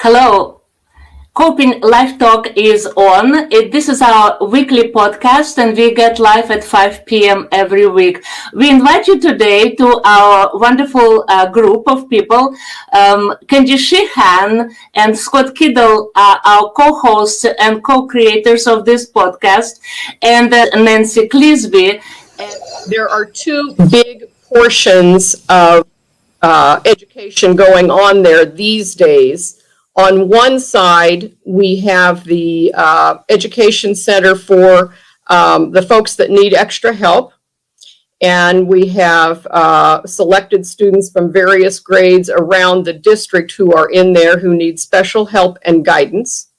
Hello. Coping Live Talk is on. This is our weekly podcast, and we get live at 5 p.m. every week. We invite you today to our wonderful group of people. Kenji Sheehan and Scott Kiddle are our co-hosts and co-creators of this podcast, and Nancy Clisbee. There are two big portions of education going on there these days. On one side, we have the Education Center for the folks that need extra help. And we have selected students from various grades around the district who are in there who need special help and guidance.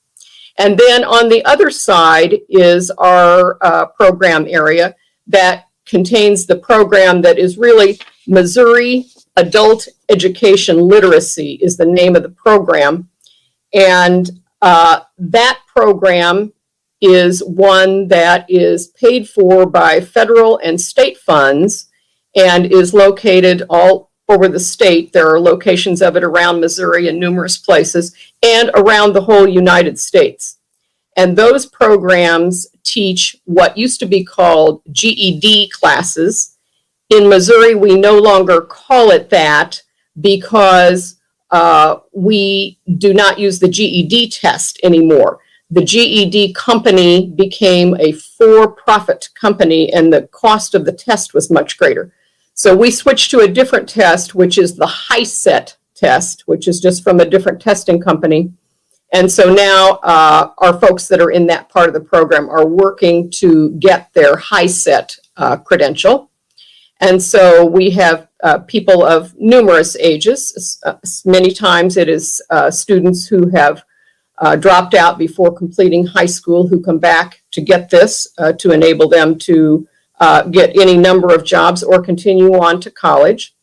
And then on the other side is our program area that contains the program that is really Missouri Adult Education Literacy is the name of the program. And that program is one that is paid for by federal and state funds and is located all over the state. There are locations of it around Missouri in numerous places and around the whole United States. And those programs teach what used to be called GED classes. In Missouri, we no longer call it that because we do not use the GED test anymore. The GED company became a for-profit company, and the cost of the test was much greater. So we switched to a different test, which is the HiSET test, which is just from a different testing company. And so now our folks that are in that part of the program are working to get their HiSET credential. And so we have people of numerous ages. Many times it is students who have dropped out before completing high school who come back to get this to enable them to get any number of jobs or continue on to college.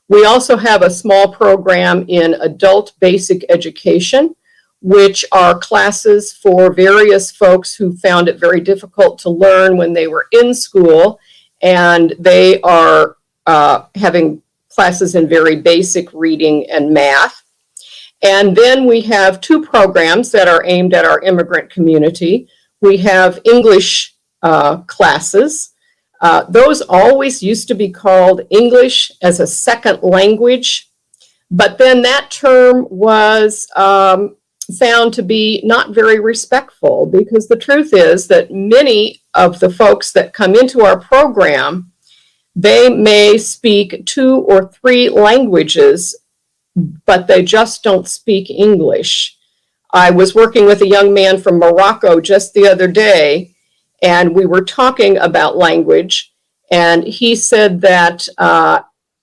We also have a small program in adult basic education, which are classes for various folks who found it very difficult to learn when they were in school. And they are having classes in very basic reading and math. And then we have two programs that are aimed at our immigrant community. We have English classes. Those always used to be called English as a second language, but then that term was found to be not very respectful, because the truth is that many of the folks that come into our program, they may speak 2 or 3 languages, but they just don't speak English. I was working with a young man from Morocco just the other day, and we were talking about language, and he said that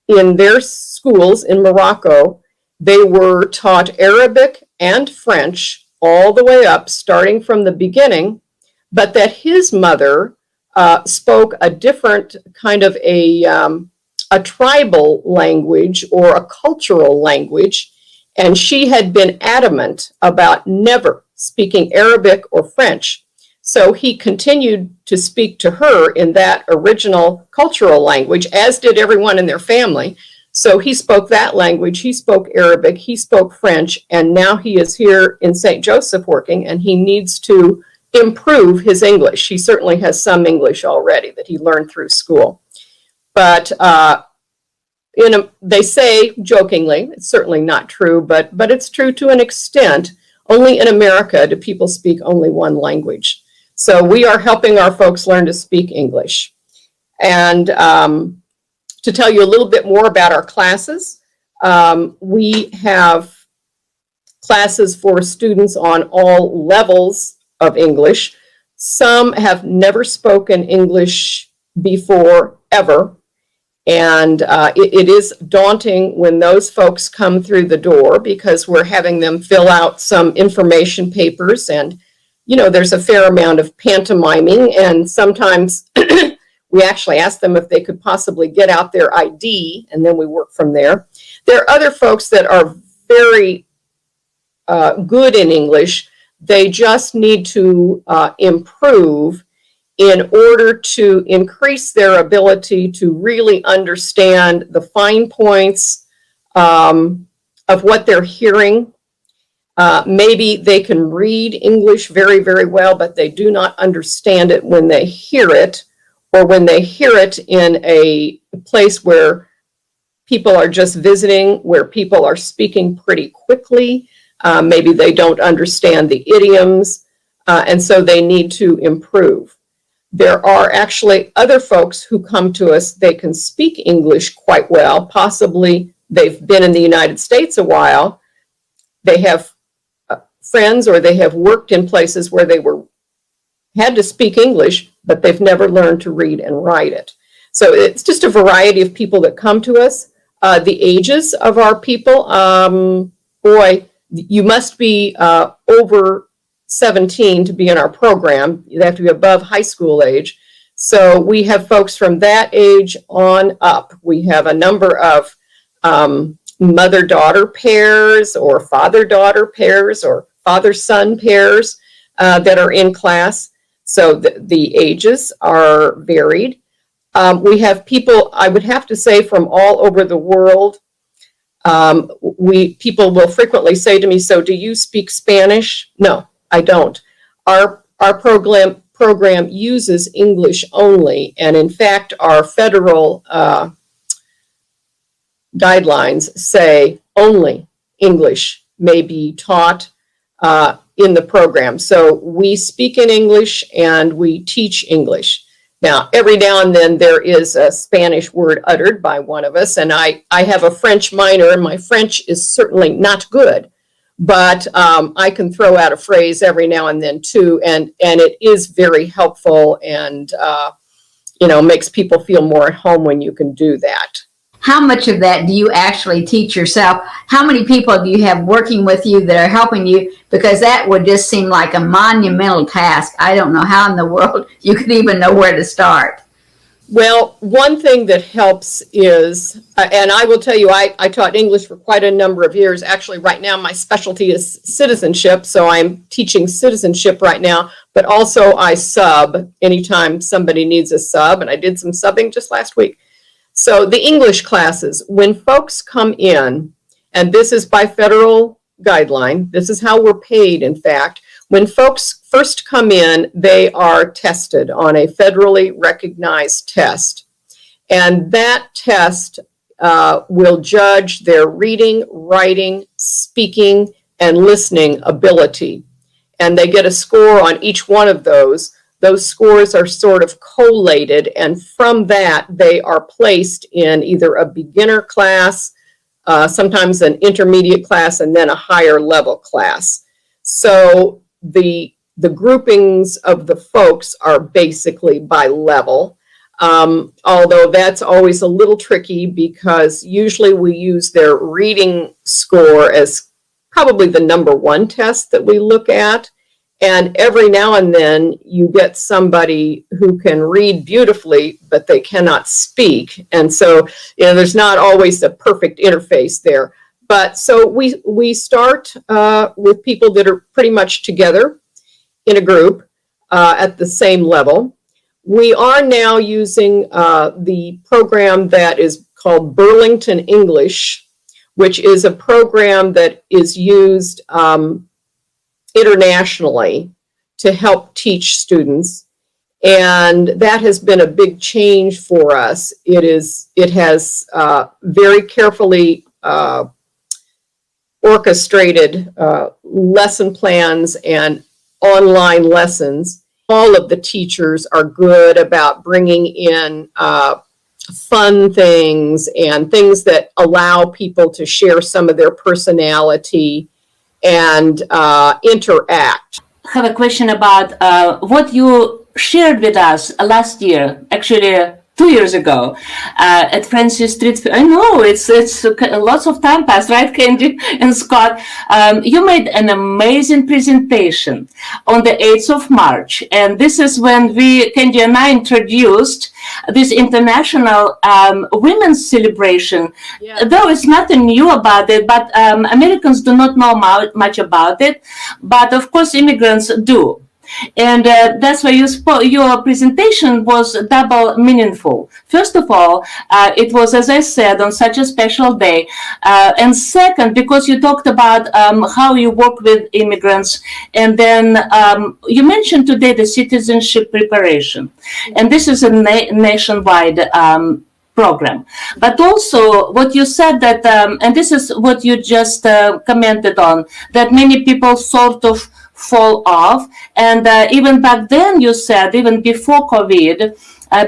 in their schools in Morocco, they were taught Arabic and French all the way up, starting from the beginning, but that his mother spoke a different kind of a tribal language or a cultural language, and she had been adamant about never speaking Arabic or French. So he continued to speak to her in that original cultural language, as did everyone in their family. So he spoke that language, he spoke Arabic, he spoke French, and now he is here in St. Joseph working, and he needs to improve his English. He certainly has some English already that he learned through school. But they say jokingly, it's certainly not true, but it's true to an extent. Only in America do people speak only one language. So we are helping our folks learn to speak English. And to tell you a little bit more about our classes, we have classes for students on all levels of English. Some have never spoken English before, ever. And it is daunting when those folks come through the door, because we're having them fill out some information papers, and there's a fair amount of pantomiming, and sometimes we actually ask them if they could possibly get out their ID, and then we work from there. There are other folks that are very good in English. They just need to improve in order to increase their ability to really understand the fine points of what they're hearing. Maybe they can read English very, very well, but they do not understand it when they hear it, or when they hear it in a place where people are just visiting, where people are speaking pretty quickly. Maybe they don't understand the idioms, and so they need to improve. There are actually other folks who come to us. They can speak English quite well. Possibly they've been in the United States a while. They have friends, or they have worked in places where they had to speak English, but they've never learned to read and write it. So it's just a variety of people that come to us. The ages of our people, boy, you must be over 17 to be in our program. You have to be above high school age. So we have folks from that age on up. We have a number of mother-daughter pairs, or father-daughter pairs, or father-son pairs that are in class. So the ages are varied. We have people, I would have to say, from all over the world. People will frequently say to me, "So do you speak Spanish?" No, I don't. Our program uses English only, and in fact, our federal guidelines say only English may be taught in the program. So we speak in English and we teach English. Now, every now and then there is a Spanish word uttered by one of us, and I have a French minor, and my French is certainly not good, but I can throw out a phrase every now and then too, and it is very helpful, and makes people feel more at home when you can do that. How much of that do you actually teach yourself? How many people do you have working with you that are helping you? Because that would just seem like a monumental task. I don't know how in the world you could even know where to start. Well, one thing that helps is, and I will tell you, I taught English for quite a number of years. Actually, right now, my specialty is citizenship, so I'm teaching citizenship right now, but also I sub anytime somebody needs a sub, and I did some subbing just last week. So the English classes, when folks come in, and this is by federal guideline, this is how we're paid, in fact. When folks first come in, they are tested on a federally recognized test. And that test will judge their reading, writing, speaking, and listening ability. And they get a score on each one of those. Those scores are sort of collated, and from that, they are placed in either a beginner class, sometimes an intermediate class, and then a higher level class. So the groupings of the folks are basically by level, although that's always a little tricky because usually we use their reading score as probably the number one test that we look at. And every now and then you get somebody who can read beautifully, but they cannot speak. And so, there's not always a perfect interface there. But so we start with people that are pretty much together in a group at the same level. We are now using the program that is called Burlington English, which is a program that is used internationally to help teach students, and that has been a big change for us. It has very carefully orchestrated lesson plans and online lessons. All of the teachers are good about bringing in fun things and things that allow people to share some of their personality and interact. I have a question about what you shared with us last year, actually 2 years ago, at Francis Street. I know it's lots of time passed, right, Candy and Scott? You made an amazing presentation on the 8th of March, and this is when Candy and I introduced this international women's celebration. Yeah. Though it's nothing new about it, but Americans do not know much about it, but of course immigrants do. And that's why your presentation was double meaningful. First of all, it was, as I said, on such a special day. And second, because you talked about how you work with immigrants. And then you mentioned today the citizenship preparation. And this is a nationwide program. But also what you said that, and this is what you just commented on, that many people sort of fall off. And even back then you said, even before COVID,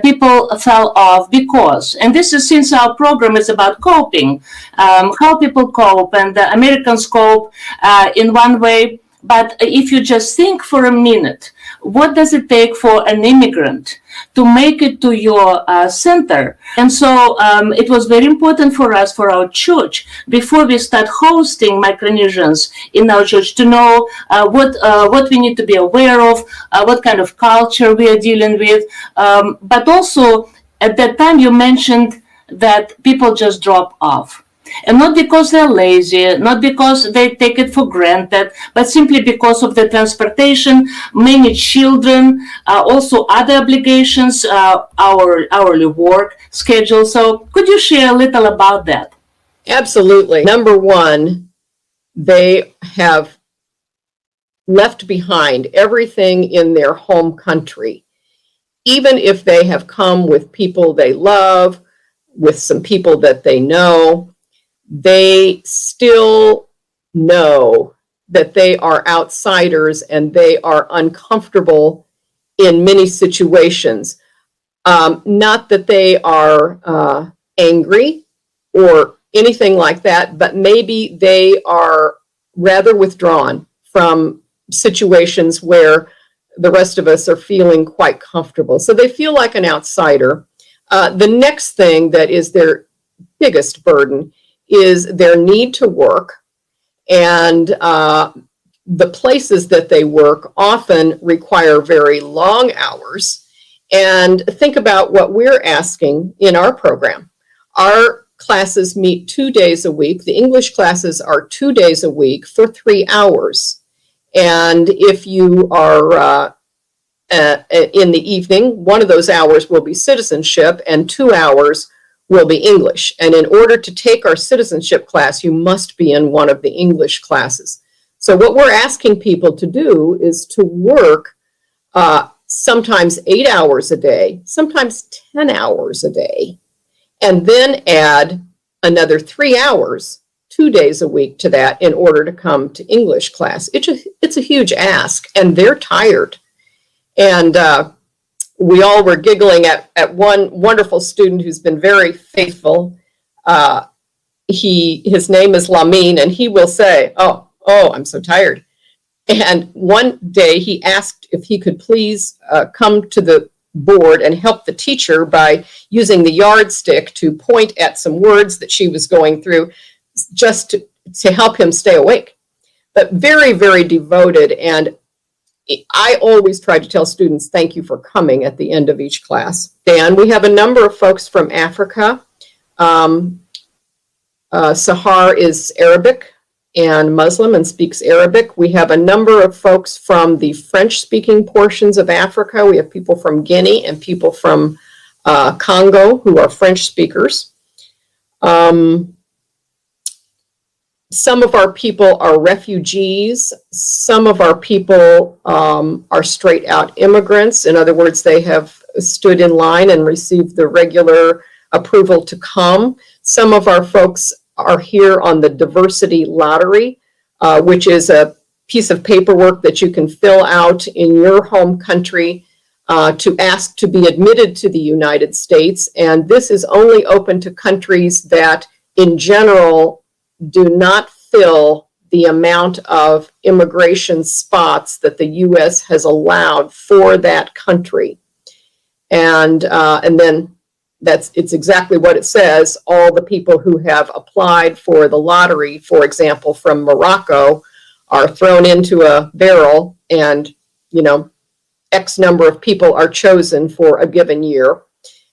people fell off because, and this is since our program is about coping, how people cope, and the Americans cope in one way. But if you just think for a minute, what does it take for an immigrant to make it to your center? And so it was very important for us, for our church, before we start hosting Micronesians in our church, to know what we need to be aware of, what kind of culture we are dealing with. But also, at that time, you mentioned that people just drop off. And not because they're lazy, not because they take it for granted, but simply because of the transportation, many children, also other obligations, our hourly work schedule. So could you share a little about that? Absolutely. Number one, they have left behind everything in their home country. Even if they have come with people they love, with some people that they know, they still know that they are outsiders and they are uncomfortable in many situations. Not that they are angry or anything like that, but maybe they are rather withdrawn from situations where the rest of us are feeling quite comfortable. So they feel like an outsider. The next thing that is their biggest burden is their need to work, and the places that they work often require very long hours. And think about what we're asking in our program. Our classes meet 2 days a week. The English classes are 2 days a week for 3 hours. And if you are in the evening, one of those hours will be citizenship and 2 hours will be English. And in order to take our citizenship class, you must be in one of the English classes. So what we're asking people to do is to work sometimes 8 hours a day, sometimes 10 hours a day, and then add another 3 hours, 2 days a week to that in order to come to English class. It's a huge ask, and they're tired. And we all were giggling at one wonderful student who's been very faithful. His name is Lamin, and he will say, oh, I'm so tired. And one day he asked if he could please come to the board and help the teacher by using the yardstick to point at some words that she was going through, just to help him stay awake. But very, very devoted. And I always try to tell students, thank you for coming at the end of each class. Dan, we have a number of folks from Africa. Sahar is Arabic and Muslim and speaks Arabic. We have a number of folks from the French-speaking portions of Africa. We have people from Guinea and people from Congo who are French speakers. Some of our people are refugees. Some of our people are straight out immigrants. In other words, they have stood in line and received the regular approval to come. Some of our folks are here on the diversity lottery, which is a piece of paperwork that you can fill out in your home country to ask to be admitted to the United States. And this is only open to countries that, in general, do not fill the amount of immigration spots that the U.S. has allowed for that country. And then it's exactly what it says. All the people who have applied for the lottery, for example, from Morocco, are thrown into a barrel, and, X number of people are chosen for a given year.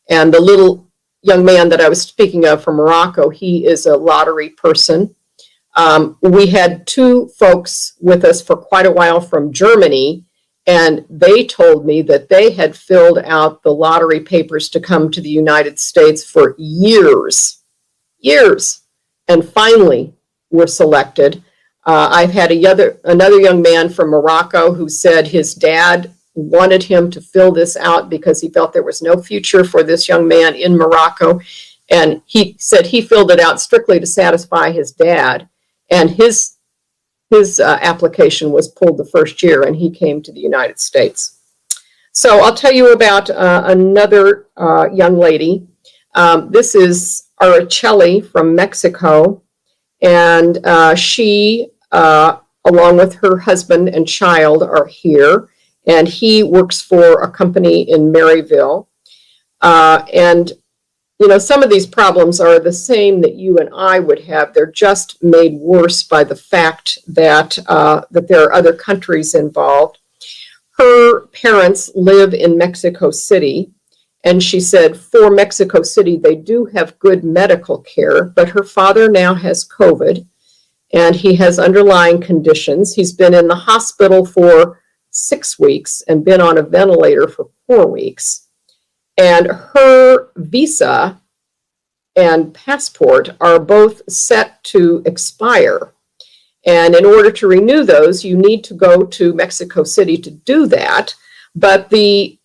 And the little young man that I was speaking of from Morocco, he is a lottery person. We had 2 folks with us for quite a while from Germany, And they told me that they had filled out the lottery papers to come to the United States for years, and finally were selected. I've had another young man from Morocco who said his dad wanted him to fill this out because he felt there was no future for this young man in Morocco. And he said he filled it out strictly to satisfy his dad. And his application was pulled the first year, and he came to the United States. So I'll tell you about another young lady. This is Araceli from Mexico, and she, along with her husband and child, are here, and he works for a company in Maryville. And you know, some of these problems are the same that you and I would have. They're just made worse by the fact that there are other countries involved. Her parents live in Mexico City, and she said for Mexico City, they do have good medical care, but her father now has COVID, and he has underlying conditions. He's been in the hospital for 6 weeks and been on a ventilator for 4 weeks. And her visa and passport are both set to expire. And in order to renew those, you need to go to Mexico City to do that. But the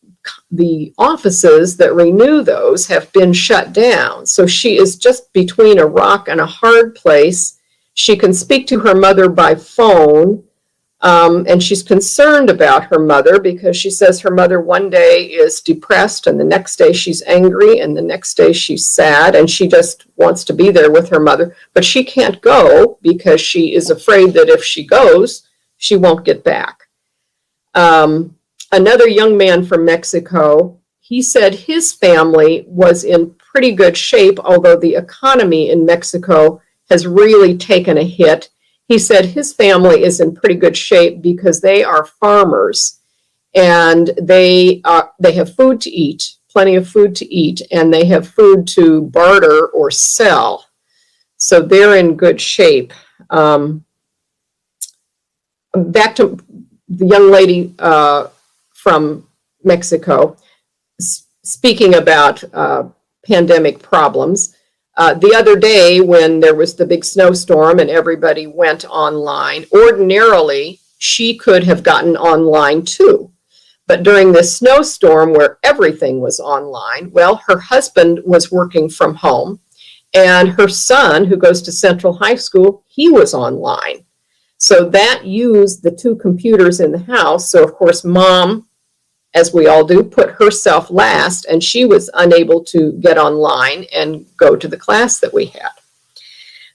offices that renew those have been shut down. So she is just between a rock and a hard place. She can speak to her mother by phone. And she's concerned about her mother because she says her mother one day is depressed and the next day she's angry and the next day she's sad, and she just wants to be there with her mother. But she can't go because she is afraid that if she goes, she won't get back. Another young man from Mexico, he said his family was in pretty good shape, although the economy in Mexico has really taken a hit. He said his family is in pretty good shape because they are farmers, and they have food to eat, plenty of food to eat, and they have food to barter or sell. So they're in good shape. Back to the young lady from Mexico, speaking about pandemic problems. The other day when there was the big snowstorm and everybody went online, ordinarily she could have gotten online too. But during this snowstorm where everything was online, well, her husband was working from home, and her son, who goes to Central High School, he was online. So that used the 2 computers in the house. So of course, mom, as we all do, put herself last, and she was unable to get online and go to the class that we had.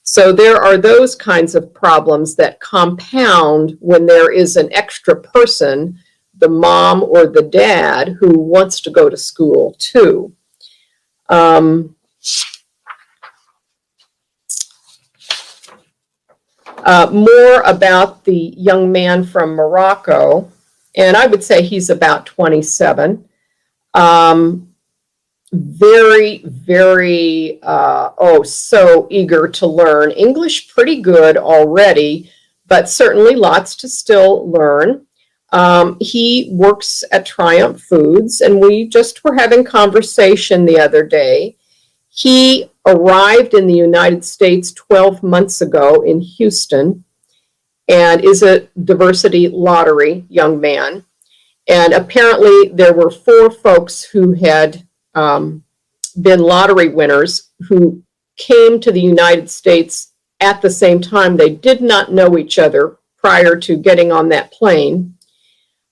So there are those kinds of problems that compound when there is an extra person, the mom or the dad, who wants to go to school too. More about the young man from Morocco. And I would say he's about 27. Very, very, so eager to learn English, pretty good already, but certainly lots to still learn. He works at Triumph Foods, and we just were having conversation the other day. He arrived in the United States 12 months ago in Houston, and is a diversity lottery young man. And apparently there were 4 folks who had been lottery winners who came to the United States at the same time. They did not know each other prior to getting on that plane.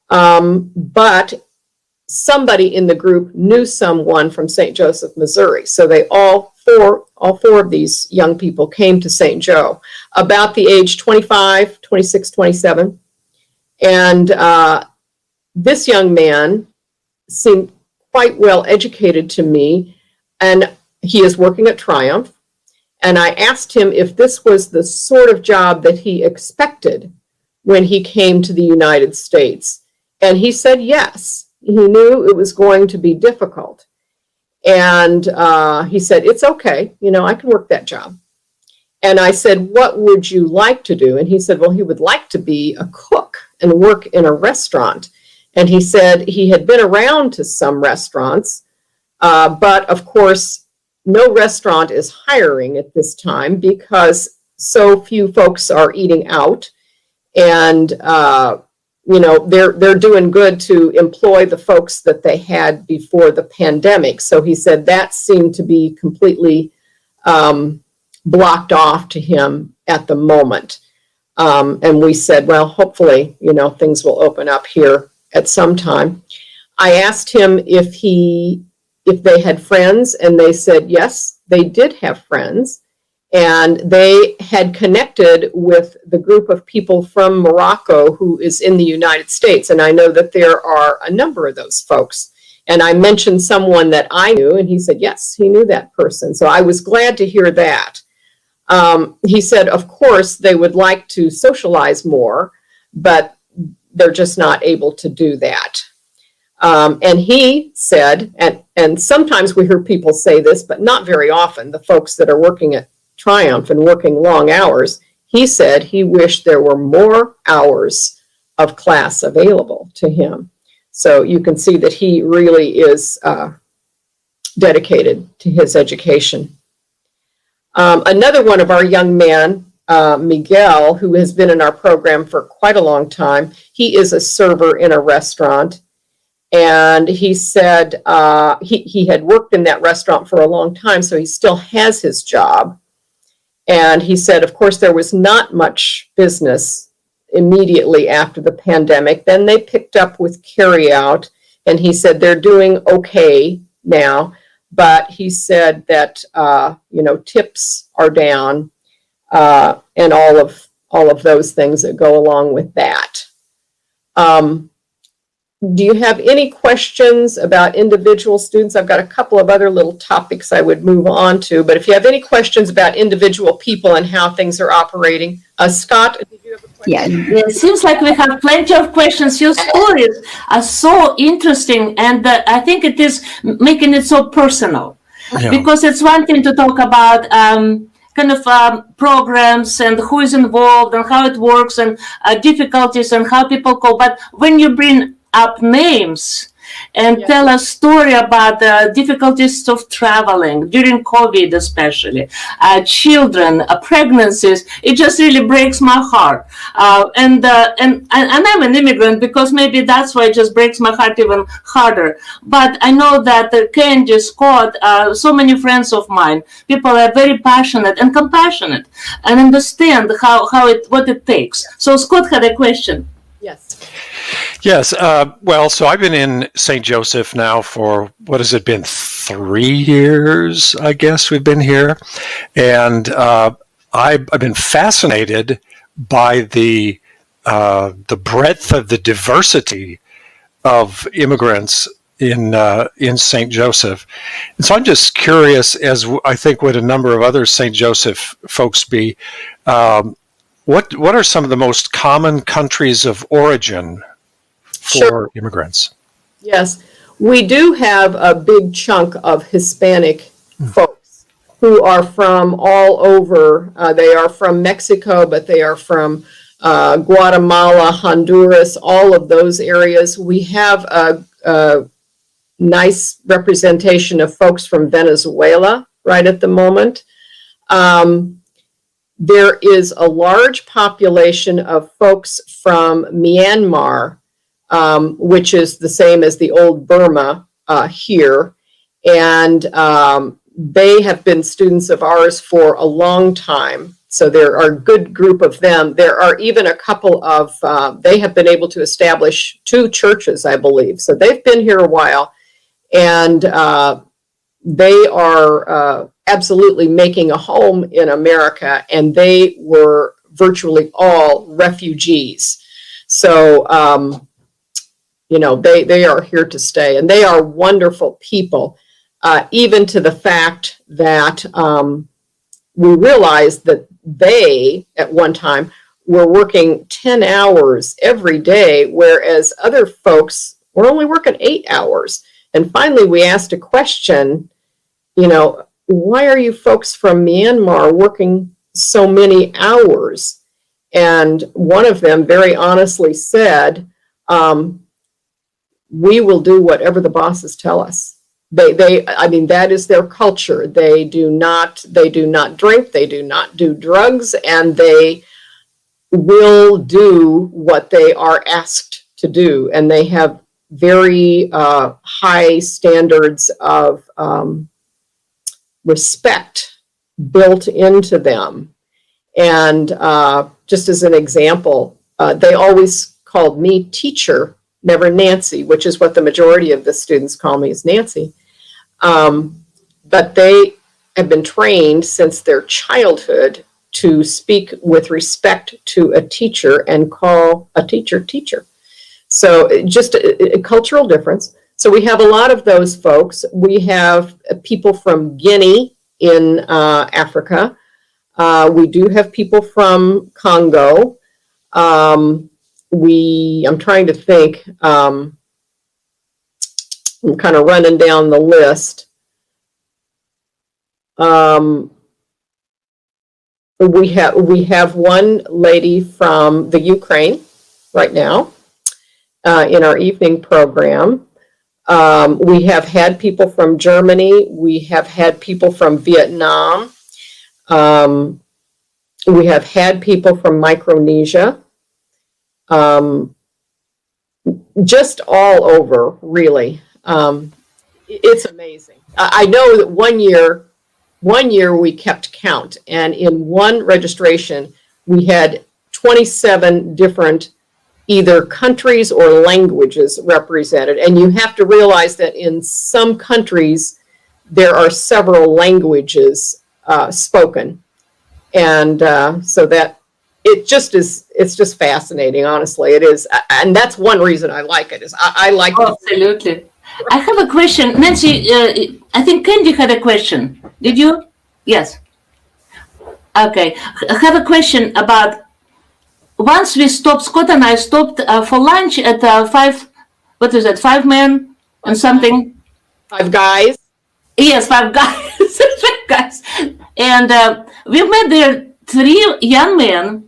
But somebody in the group knew someone from St. Joseph, Missouri. So they all four of these young people came to St. Joe about the age 25, 26, 27. And this young man seemed quite well educated to me, and he is working at Triumph. And I asked him if this was the sort of job that he expected when he came to the United States. And he said yes. He knew it was going to be difficult. And he said, it's okay, I can work that job. And I said, what would you like to do? And he said, well, he would like to be a cook and work in a restaurant. And he said he had been around to some restaurants, but of course, no restaurant is hiring at this time because so few folks are eating out. And, they're doing good to employ the folks that they had before the pandemic. So he said that seemed to be completely blocked off to him at the moment. And we said, well, hopefully, things will open up here at some time. I asked him if they had friends, and they said, yes, they did have friends. And they had connected with the group of people from Morocco who is in the United States. And I know that there are a number of those folks. And I mentioned someone that I knew, and he said, yes, he knew that person. So I was glad to hear that. He said, of course, they would like to socialize more, but they're just not able to do that. And he said, and sometimes we hear people say this, but not very often, the folks that are working at Triumph and working long hours, he said he wished there were more hours of class available to him. So you can see that he really is dedicated to his education. Another one of our young men, Miguel, who has been in our program for quite a long time, he is a server in a restaurant. And he said he had worked in that restaurant for a long time, so he still has his job. And he said, of course, there was not much business immediately after the pandemic. Then they picked up with carryout, and he said they're doing okay now. But he said that, tips are down and all of those things that go along with that. Do you have any questions about individual students? I've got a couple of other little topics I would move on to, but if you have any questions about individual people and how things are operating, Scott, did you have a question? Yeah. It seems like we have plenty of questions. Your stories are so interesting, and I think it is making it so personal. Yeah. Because it's one thing to talk about programs and who is involved and how it works and difficulties and how people cope. But when you bring up names and tell a story about the difficulties of traveling during COVID, especially children, pregnancies, it just really breaks my heart. And I'm an immigrant, because maybe that's why it just breaks my heart even harder. But I know that Candy, Scott, so many friends of mine, people are very passionate and compassionate and understand what it takes. So Scott had a question. Yes. Yes. So I've been in St. Joseph now for, what has it been, 3 years, I guess we've been here. And I've been fascinated by the breadth of the diversity of immigrants in St. Joseph. And so I'm just curious, as I think would a number of other St. Joseph folks be, what are some of the most common countries of origin for immigrants? Yes, we do have a big chunk of Hispanic folks who are from all over. They are from Mexico, but they are from Guatemala, Honduras, all of those areas. We have a nice representation of folks from Venezuela right at the moment. There is a large population of folks from Myanmar, which is the same as the old Burma here. And they have been students of ours for a long time. So there are a good group of them. There are even a couple of, they have been able to establish 2 churches, I believe. So they've been here a while. And they are absolutely making a home in America. And they were virtually all refugees. So, they are here to stay, and they are wonderful people, even to the fact that we realized that they, at one time, were working 10 hours every day, whereas other folks were only working 8 hours. And finally, we asked a question, why are you folks from Myanmar working so many hours? And one of them very honestly said, we will do whatever the bosses tell us. I mean, that is their culture. They do not drink, they do not do drugs, and they will do what they are asked to do. And they have very high standards of respect built into them. And just as an example, they always called me teacher, never Nancy, which is what the majority of the students call me, is Nancy. But they have been trained since their childhood to speak with respect to a teacher and call a teacher teacher. So just a cultural difference. So we have a lot of those folks. We have people from Guinea in Africa. We do have people from Congo. I'm trying to think. I'm kind of running down the list. We have one lady from the Ukraine right now in our evening program. We have had people from Germany. We have had people from Vietnam. We have had people from Micronesia. Just all over, really. It's amazing. I know that one year we kept count, and in one registration we had 27 different either countries or languages represented. And you have to realize that in some countries there are several languages spoken. And so that it's just fascinating, honestly. It is. And that's one reason I like it, is I like it. Absolutely. I have a question. Nancy, I think Candy had a question. Did you? Yes. Okay. I have a question about, once we stopped, Scott and I stopped for lunch at 5 men and something? Five guys? Yes, 5 guys. 5 guys. And we met there 3 young men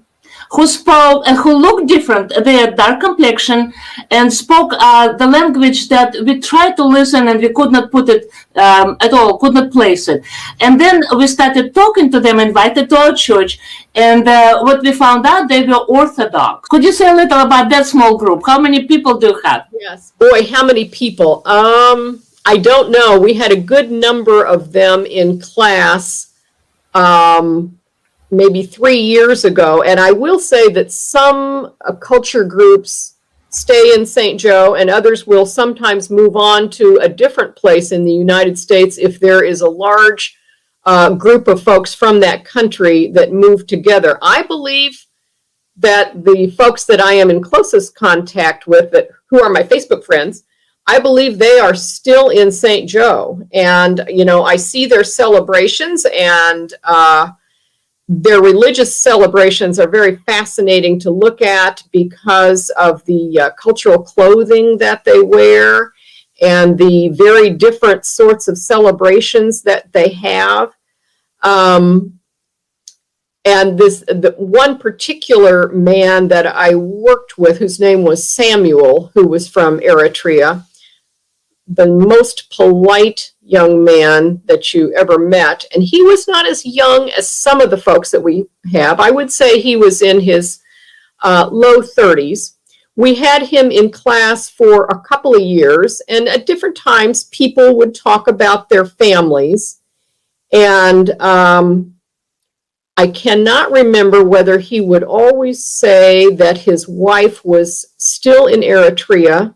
who spoke and who looked different. They had dark complexion and spoke the language that we tried to listen and we could not put it at all, could not place it. And then we started talking to them, invited to our church, and what we found out, they were Orthodox. Could you say a little about that small group? How many people do you have? Yes. Boy, how many people? I don't know. We had a good number of them in class. Maybe 3 years ago. And I will say that some culture groups stay in St. Joe and others will sometimes move on to a different place in the United States if there is a large group of folks from that country that move together. I believe that the folks that I am in closest contact with, who are my Facebook friends, I believe they are still in St. Joe. And, I see their celebrations, and their religious celebrations are very fascinating to look at because of the cultural clothing that they wear and the very different sorts of celebrations that they have. And the one particular man that I worked with, whose name was Samuel, who was from Eritrea, the most polite young man that you ever met. And he was not as young as some of the folks that we have. I would say he was in his low 30s. We had him in class for a couple of years, and at different times people would talk about their families. And I cannot remember whether he would always say that his wife was still in Eritrea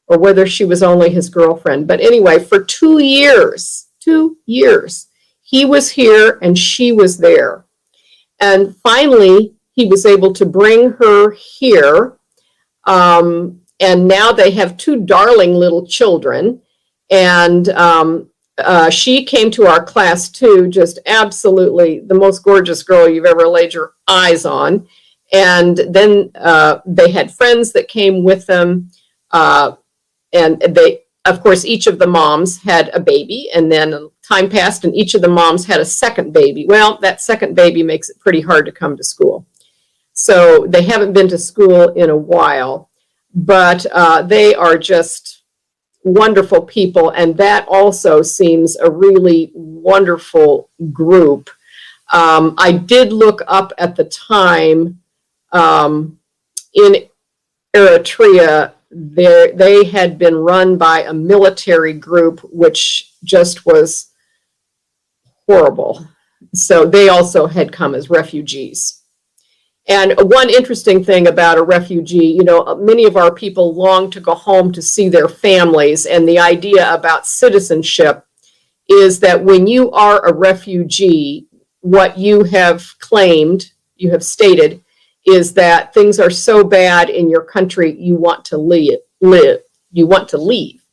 or whether she was only his girlfriend. But anyway, for 2 years, he was here and she was there. And finally, he was able to bring her here. And now they have 2 darling little children. And she came to our class too, just absolutely the most gorgeous girl you've ever laid your eyes on. And then they had friends that came with them. And they, of course, each of the moms had a baby, and then time passed and each of the moms had a second baby. Well, that second baby makes it pretty hard to come to school. So they haven't been to school in a while. but they are just wonderful people, and that also seems a really wonderful group. I did look up at the time in Eritrea, they had been run by a military group, which just was horrible. So they also had come as refugees. And one interesting thing about a refugee, many of our people long to go home to see their families. And the idea about citizenship is that when you are a refugee, what you have claimed, you have stated, is that things are so bad in your country, you want to live. You want to leave.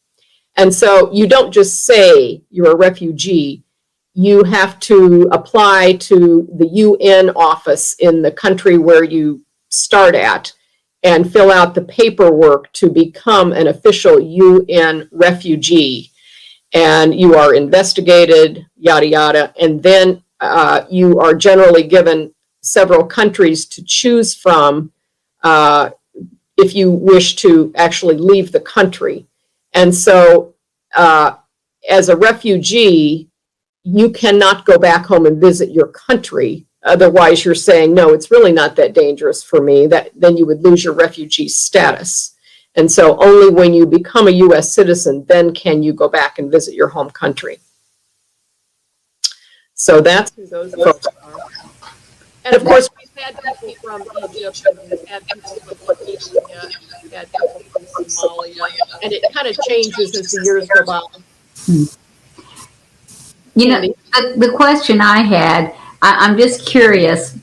And so you don't just say you're a refugee. You have to apply to the UN office in the country where you start at and fill out the paperwork to become an official UN refugee. And you are investigated, yada, yada. And then you are generally given several countries to choose from if you wish to actually leave the country. And so as a refugee, you cannot go back home and visit your country. Otherwise, you're saying, no, it's really not that dangerous for me. Then you would lose your refugee status. And so only when you become a U.S. citizen, then can you go back and visit your home country. So that's who those folks are. And of course, we've had people from Egypt, we've had people from Ethiopia, we've had people from Somalia, and it kind of changes as the years go by. The question I had, I'm just curious,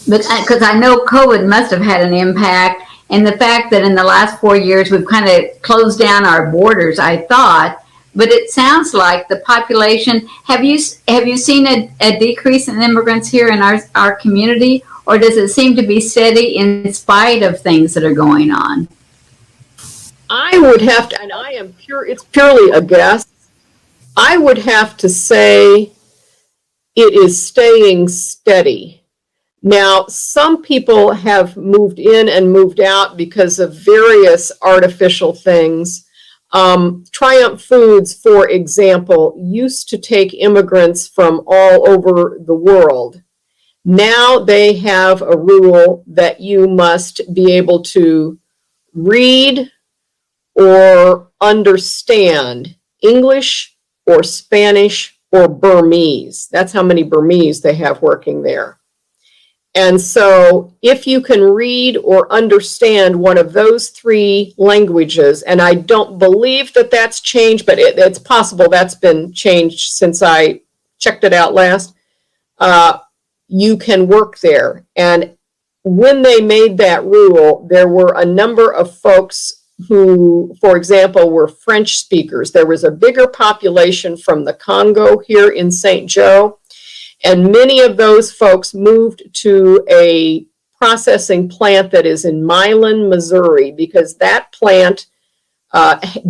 because I know COVID must have had an impact, and the fact that in the last 4 years we've kind of closed down our borders, I thought, but it sounds like the population, have you seen a decrease in immigrants here in our community, or does it seem to be steady in spite of things that are going on? I would have to, and it's purely a guess, I would have to say it is staying steady. Now, some people have moved in and moved out because of various artificial things. Triumph Foods, for example, used to take immigrants from all over the world. Now they have a rule that you must be able to read or understand English or Spanish or Burmese. That's how many Burmese they have working there. And so if you can read or understand one of those three languages, and I don't believe that that's changed, but it's possible that's been changed since I checked it out last, you can work there. And when they made that rule, there were a number of folks who, for example, were French speakers. There was a bigger population from the Congo here in St. Joe, and many of those folks moved to a processing plant that is in Milan, Missouri, because that plant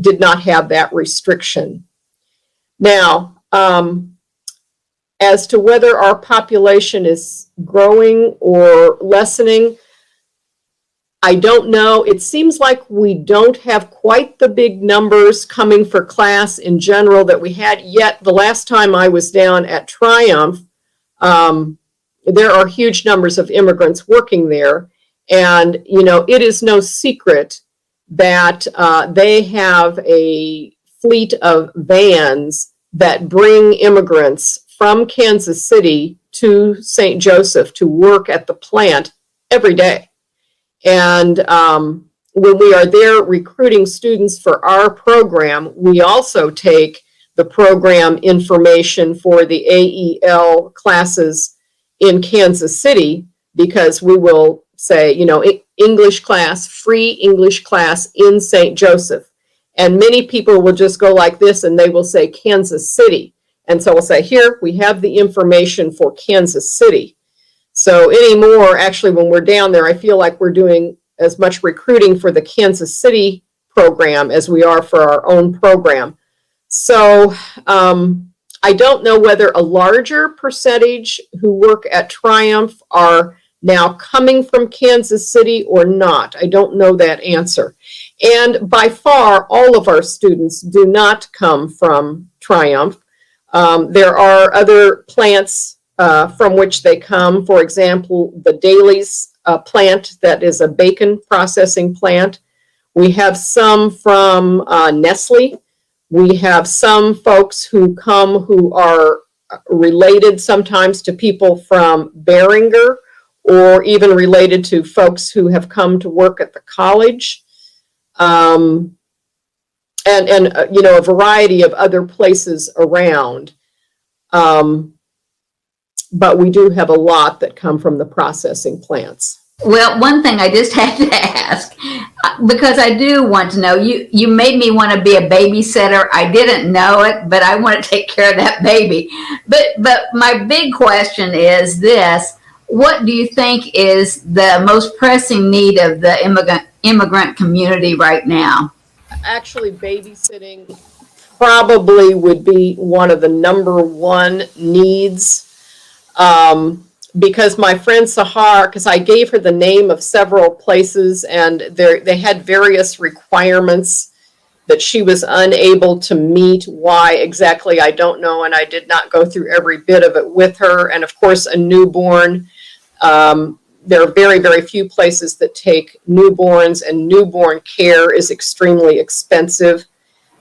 did not have that restriction. Now, as to whether our population is growing or lessening, I don't know. It seems like we don't have quite the big numbers coming for class in general that we had yet. The last time I was down at Triumph, there are huge numbers of immigrants working there. And, it is no secret that they have a fleet of vans that bring immigrants from Kansas City to St. Joseph to work at the plant every day. And when we are there recruiting students for our program, we also take the program information for the AEL classes in Kansas City, because we will say, English class, free English class in St. Joseph. And many people will just go like this and they will say Kansas City. And so we'll say, here, we have the information for Kansas City. So anymore, actually, when we're down there, I feel like we're doing as much recruiting for the Kansas City program as we are for our own program. So I don't know whether a larger percentage who work at Triumph are Now, coming from Kansas City or not, I don't know that answer. And by far, all of our students do not come from Triumph. There are other plants from which they come. For example, the Daly's plant that is a bacon processing plant. We have some from Nestle. We have some folks who come who are related sometimes to people from Beringer, or even related to folks who have come to work at the college. And a variety of other places around. But we do have a lot that come from the processing plants. Well, one thing I just had to ask, because I do want to know, you made me want to be a babysitter. I didn't know it, but I want to take care of that baby. But my big question is this: what do you think is the most pressing need of the immigrant community right now? Actually, babysitting probably would be one of the number one needs. Because my friend Sahar, because I gave her the name of several places, and they had various requirements that she was unable to meet. Why exactly, I don't know, and I did not go through every bit of it with her. And of course, a newborn. There are very, very few places that take newborns, and newborn care is extremely expensive.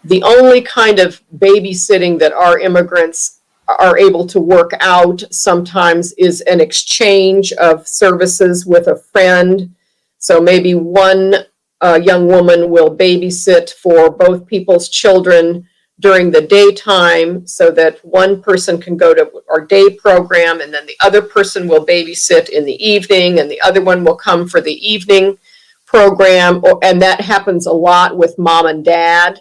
The only kind of babysitting that our immigrants are able to work out sometimes is an exchange of services with a friend. So maybe one young woman will babysit for both people's children during the daytime, so that one person can go to our day program, and then the other person will babysit in the evening, and the other one will come for the evening program. And that happens a lot with mom and dad.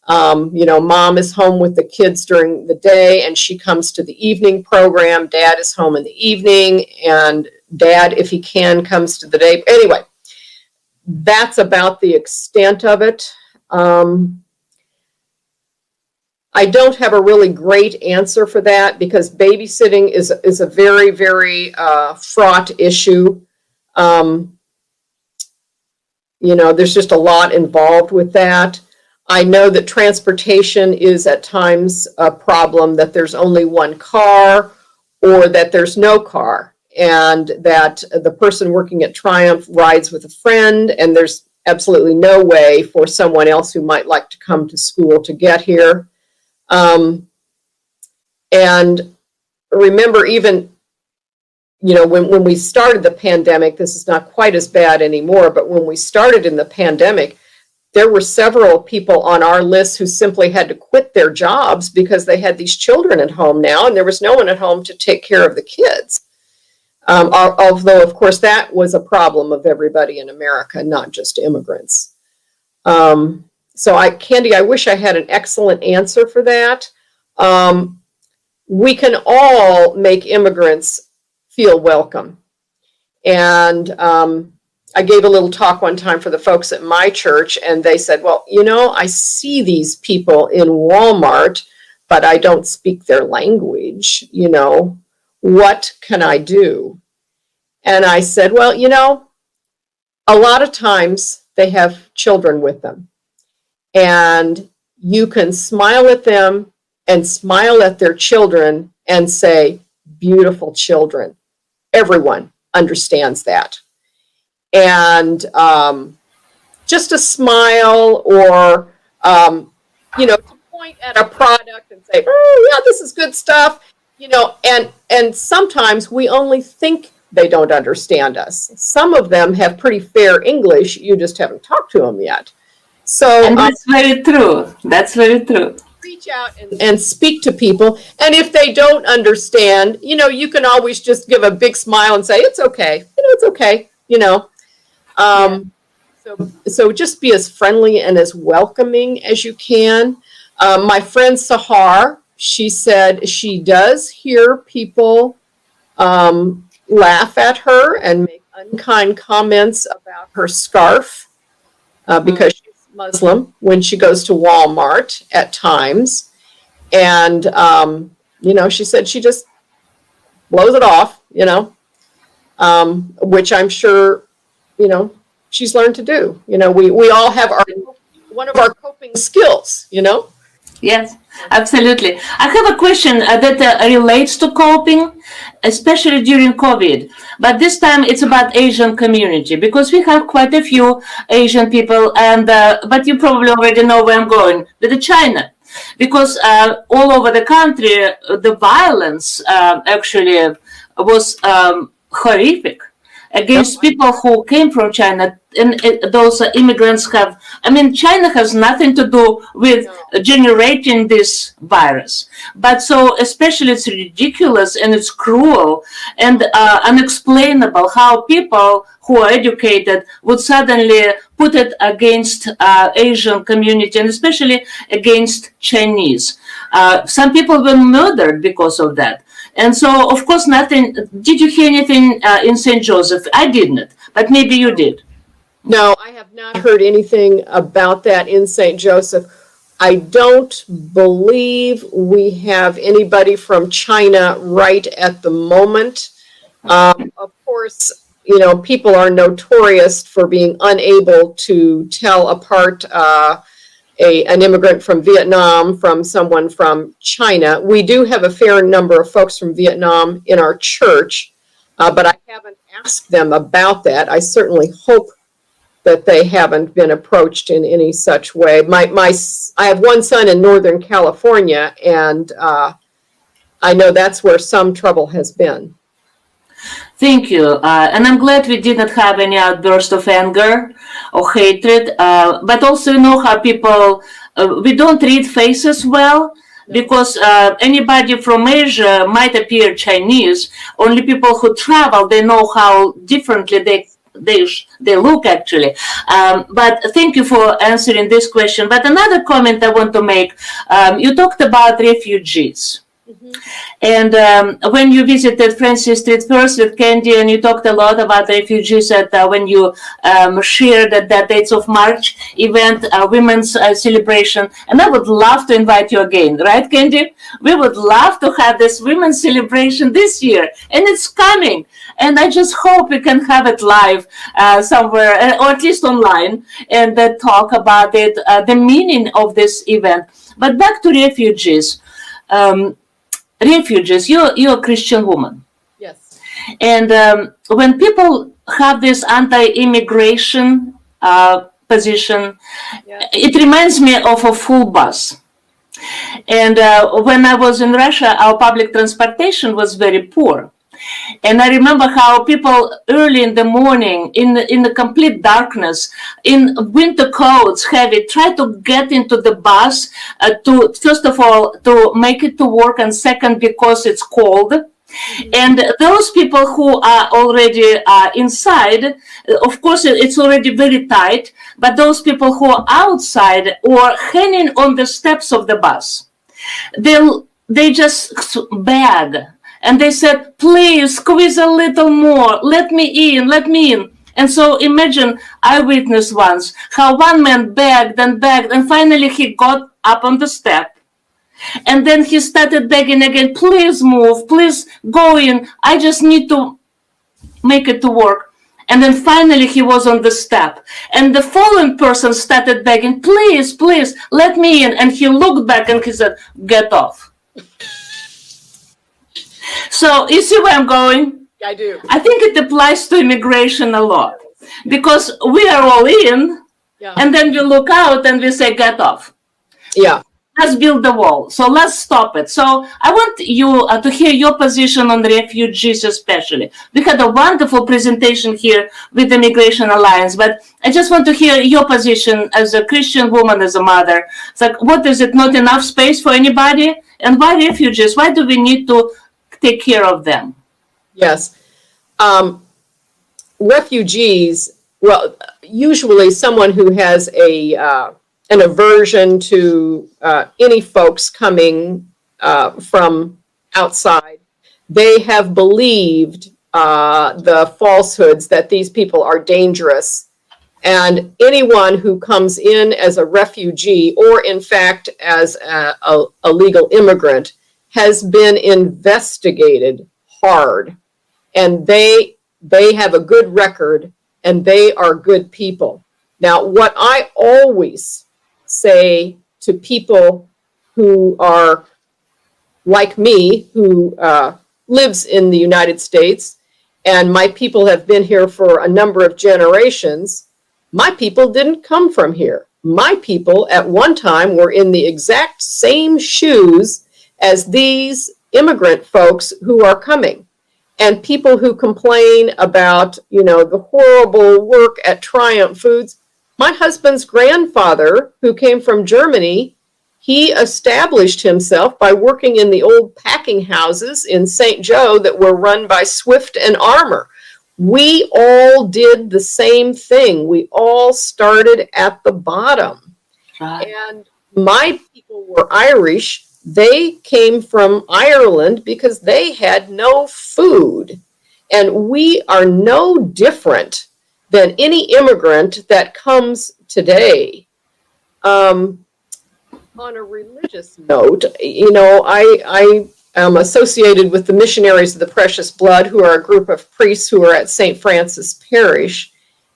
Mom is home with the kids during the day, and she comes to the evening program. Dad is home in the evening, and dad, if he can, comes to the day. Anyway, that's about the extent of it. I don't have a really great answer for that, because babysitting is a very, very fraught issue. There's just a lot involved with that. I know that transportation is at times a problem, that there's only one car or that there's no car, and that the person working at Triumph rides with a friend, and there's absolutely no way for someone else who might like to come to school to get here. And remember, even, when we started the pandemic, this is not quite as bad anymore, but when we started in the pandemic, there were several people on our list who simply had to quit their jobs because they had these children at home now, and there was no one at home to take care of the kids. Although, of course, that was a problem of everybody in America, not just immigrants. Candy, I wish I had an excellent answer for that. We can all make immigrants feel welcome. And I gave a little talk one time for the folks at my church, and they said, well, I see these people in Walmart, but I don't speak their language. What can I do? And I said, well, a lot of times they have children with them, and you can smile at them and smile at their children and say, beautiful children. Everyone understands that. And just a smile, or to point at a product and say, oh yeah, this is good stuff, and sometimes we only think they don't understand us. Some of them have pretty fair English, you just haven't talked to them yet. So, and that's very true. That's very true. Reach out and speak to people, and if they don't understand, you can always just give a big smile and say, it's okay, it's okay, So just be as friendly and as welcoming as you can. My friend Sahar, she said she does hear people laugh at her and make unkind comments about her scarf because she's Muslim when she goes to Walmart at times. And, she said she just blows it off, which I'm sure, she's learned to do. We all have one of our coping skills, Yes, absolutely. I have a question that relates to coping, especially during COVID. But this time it's about Asian community, because we have quite a few Asian people, and but you probably already know where I'm going with China, because all over the country the violence actually was horrific against people who came from China, and those immigrants have. I mean, China has nothing to do with generating this virus, but so especially it's ridiculous and it's cruel and unexplainable how people who are educated would suddenly put it against Asian community, and especially against Chinese. Some people were murdered because of that. And so, of course, nothing. Did you hear anything in St. Joseph? I didn't, but maybe you did. No, I have not heard anything about that in St. Joseph. I don't believe we have anybody from China right at the moment. Of course, people are notorious for being unable to tell apart an immigrant from Vietnam from someone from China. We do have a fair number of folks from Vietnam in our church, but I haven't asked them about that. I certainly hope that they haven't been approached in any such way. I have one son in Northern California, and I know that's where some trouble has been. Thank you. And I'm glad we did not have any outburst of anger or hatred, but also how people, we don't read faces well, because anybody from Asia might appear Chinese. Only people who travel, they know how differently they look actually. But thank you for answering this question. But another comment I want to make, you talked about refugees. Mm-hmm. And when you visited Francis Street first with Candy, and you talked a lot about refugees at when you shared at that Dates of March event, women's celebration, and I would love to invite you again, right, Candy? We would love to have this women's celebration this year, and it's coming. And I just hope we can have it live somewhere, or at least online, and talk about it, the meaning of this event. But back to refugees. Refugees, you're a Christian woman. Yes. And when people have this anti-immigration position, it reminds me of a full bus. And when I was in Russia, our public transportation was very poor. And I remember how people early in the morning, in the complete darkness, in winter coats, heavy, try to get into the bus to, first of all, to make it to work, and second, because it's cold. And those people who are already inside, of course, it's already very tight, but those people who are outside or hanging on the steps of the bus, they just beg. And they said, please squeeze a little more. Let me in, let me in. And so imagine, I witnessed once how one man begged, and finally he got up on the step. And then he started begging again, please move, please go in. I just need to make it to work. And then finally he was on the step. And the following person started begging, please, please, let me in. And he looked back and he said, get off. So you see where I'm going? I do. I think it applies to immigration a lot, because we are all in, and then we look out and we say, get off. Yeah. Let's build the wall. So let's stop it. So I want you to hear your position on refugees especially. We had a wonderful presentation here with the Immigration Alliance, but I just want to hear your position as a Christian woman, as a mother. It's like, what is it, not enough space for anybody? And why refugees? Why do we need to take care of them? Yes. Refugees, well, usually someone who has an aversion to any folks coming from outside, they have believed the falsehoods that these people are dangerous. And anyone who comes in as a refugee, or in fact as a legal immigrant, has been investigated hard, and they they have a good record, and they are good people. Now, what I always say to people who are like me, who lives in the United States, and my people have been here for a number of generations, my people didn't come from here. My people at one time were in the exact same shoes as these immigrant folks who are coming. And people who complain about, the horrible work at Triumph Foods. My husband's grandfather, who came from Germany, he established himself by working in the old packing houses in St. Joe that were run by Swift and Armour. We all did the same thing. We all started at the bottom. Right. And my people were Irish. They came from Ireland because they had no food. And we are no different than any immigrant that comes today. On a religious note, I am associated with the Missionaries of the Precious Blood, who are a group of priests who are at St. Francis Parish.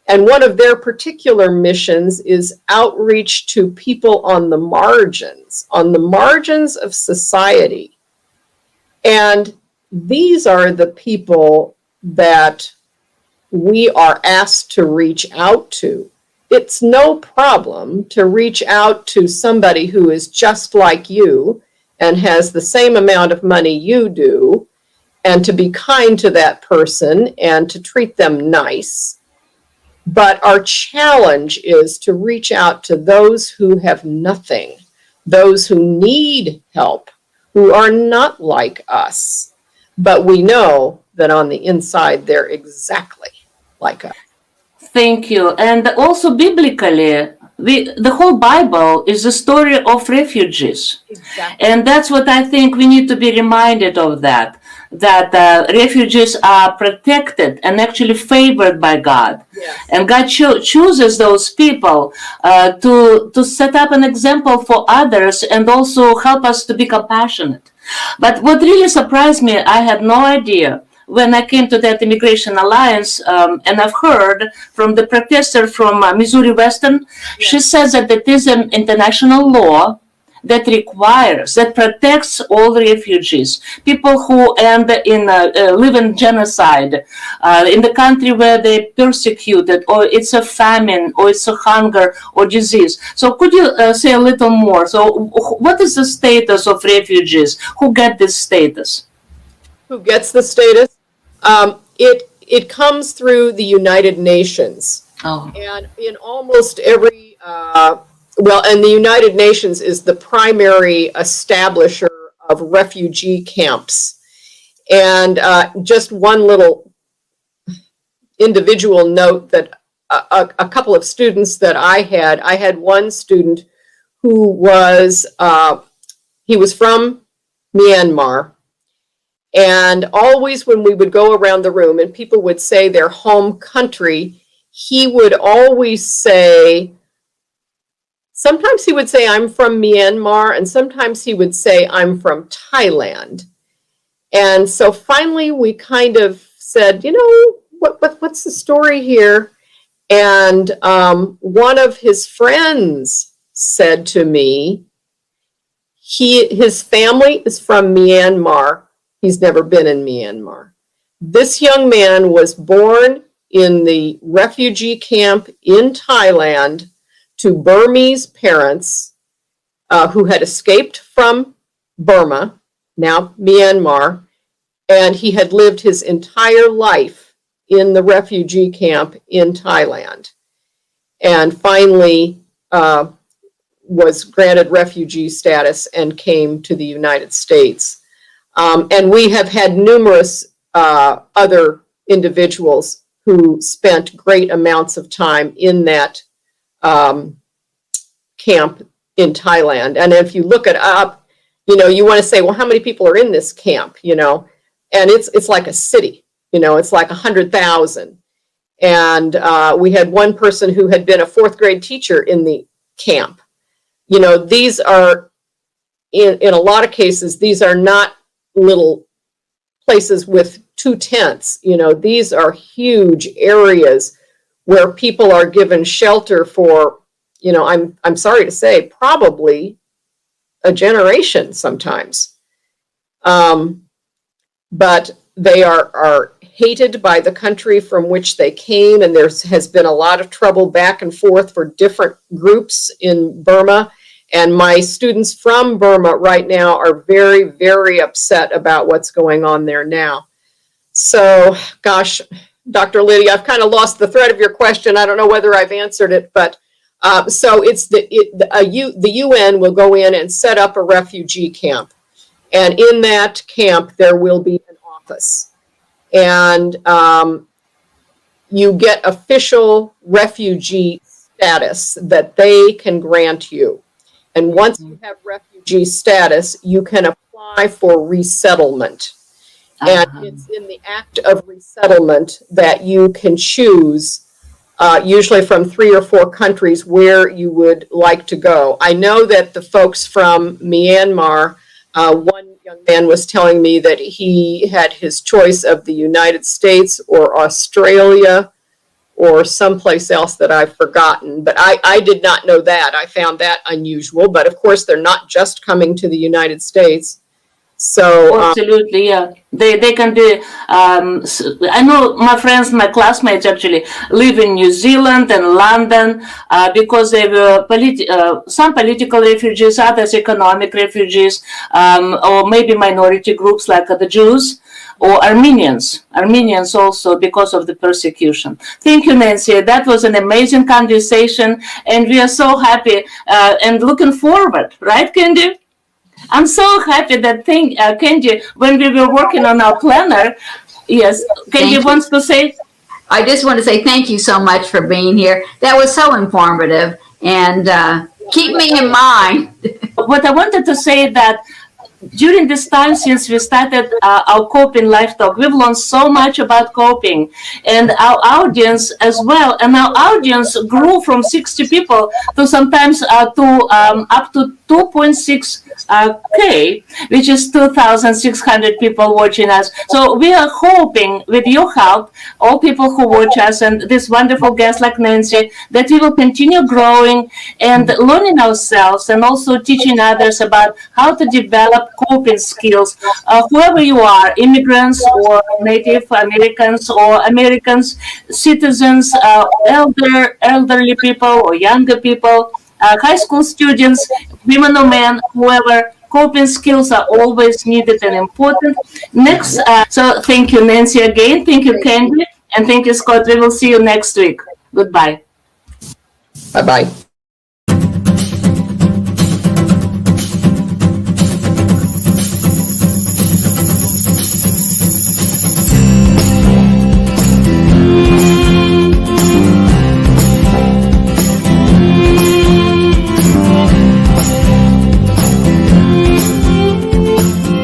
And one of their particular missions is outreach to people on the margins of society. And these are the people that we are asked to reach out to. It's no problem to reach out to somebody who is just like you and has the same amount of money you do, and to be kind to that person and to treat them nice. But our challenge is to reach out to those who have nothing, those who need help, who are not like us. But we know that on the inside, they're exactly like us. Thank you. And also biblically, the whole Bible is a story of refugees. Exactly. And that's what I think we need to be reminded of, that refugees are protected and actually favored by God. Yes. And God chooses those people to set up an example for others and also help us to be compassionate. But what really surprised me, I had no idea when I came to that Immigration Alliance, and I've heard from the professor from Missouri Western, she says that it is an international law that protects all refugees, people who live in genocide, in the country where they're persecuted, or it's a famine, or it's a hunger or disease. So could you say a little more? So what is the status of refugees? Who get this status? Who gets the status? It comes through the United Nations. Oh. And in almost every, and the United Nations is the primary establisher of refugee camps. And just one little individual note that a couple of students that I had one student who was, he was from Myanmar. And always when we would go around the room and people would say their home country, he would always say, sometimes he would say, I'm from Myanmar, and sometimes he would say, I'm from Thailand. And so finally we kind of said, what's the story here? And one of his friends said to me, his family is from Myanmar. He's never been in Myanmar. This young man was born in the refugee camp in Thailand to Burmese parents who had escaped from Burma, now Myanmar, and he had lived his entire life in the refugee camp in Thailand, and finally was granted refugee status and came to the United States. And we have had numerous other individuals who spent great amounts of time in that camp in Thailand. And if you look it up, you want to say, well, how many people are in this camp? And it's like a city, it's like 100,000. And we had one person who had been a fourth grade teacher in the camp. These are, in a lot of cases, these are not little places with 2 tents. These are huge areas where people are given shelter for, I'm sorry to say, probably a generation sometimes. But they are hated by the country from which they came, and there has been a lot of trouble back and forth for different groups in Burma. And my students from Burma right now are very, very upset about what's going on there now. So, gosh, Dr. Lydia, I've kind of lost the thread of your question. I don't know whether I've answered it, but so it's the UN will go in and set up a refugee camp. And in that camp, there will be an office. And you get official refugee status that they can grant you. And once you have refugee status, you can apply for resettlement. And it's in the act of resettlement that you can choose, usually from 3 or 4 countries, where you would like to go. I know that the folks from Myanmar, one young man was telling me that he had his choice of the United States or Australia or someplace else that I've forgotten. But I did not know that. I found that unusual. But of course, they're not just coming to the United States. So absolutely, yeah. They can be. I know my friends, my classmates actually live in New Zealand and London because they were some political refugees, others economic refugees, or maybe minority groups like the Jews or Armenians also because of the persecution. Thank you, Nancy. That was an amazing conversation, and we are so happy and looking forward, right, Candy? I'm so happy that Kenji, when we were working on our planner, yes, Kenji wants to say. I just want to say thank you so much for being here. That was so informative, and keep me in mind. What I wanted to say that during this time since we started our Coping Life Talk, we've learned so much about coping, and our audience as well. And our audience grew from 60 people to sometimes up to 2.6K, which is 2,600 people watching us. So we are hoping with your help, all people who watch us and this wonderful guest like Nancy, that we will continue growing and learning ourselves and also teaching others about how to develop coping skills. Whoever you are, immigrants or Native Americans or Americans, citizens, elderly people or younger people, high school students, women or men, whoever, coping skills are always needed and important. Next, so thank you, Nancy, again. Thank you, Candy. And thank you, Scott. We will see you next week. Goodbye. Bye-bye.